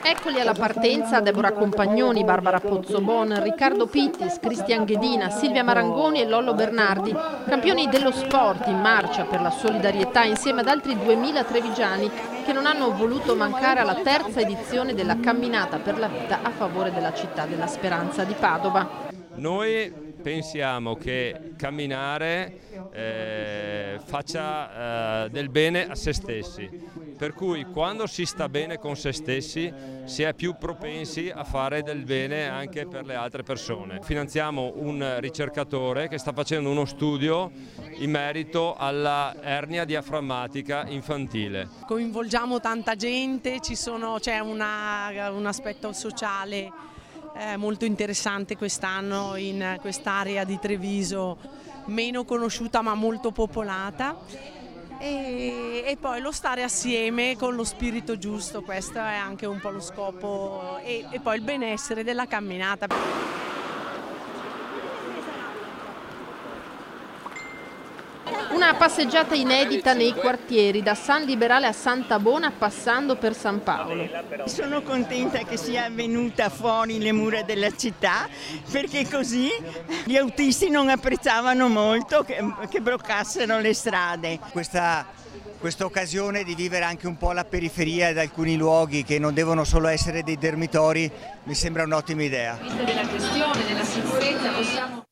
Eccoli alla partenza Deborah Compagnoni, Barbara Pozzobon, Riccardo Pittis, Cristian Ghedina, Silvia Marangoni e Lollo Bernardi, campioni dello sport in marcia per la solidarietà insieme ad altri 2000 trevigiani che non hanno voluto mancare alla terza edizione della camminata per la vita a favore della città della Speranza di Padova. Noi pensiamo che camminare faccia del bene a se stessi, per cui quando si sta bene con se stessi si è più propensi a fare del bene anche per le altre persone. Finanziamo un ricercatore che sta facendo uno studio in merito alla ernia diaframmatica infantile. Coinvolgiamo tanta gente, c'è un aspetto sociale molto interessante quest'anno in quest'area di Treviso meno conosciuta ma molto popolata e poi lo stare assieme con lo spirito giusto, questo è anche un po' lo scopo e poi il benessere della camminata. Una passeggiata inedita nei quartieri, da San Liberale a Santa Bona passando per San Paolo. Sono contenta che sia venuta fuori le mura della città perché così gli autisti non apprezzavano molto che bloccassero le strade. Questa occasione di vivere anche un po' la periferia ed alcuni luoghi che non devono solo essere dei dormitori mi sembra un'ottima idea. Della gestione, della sicurezza possiamo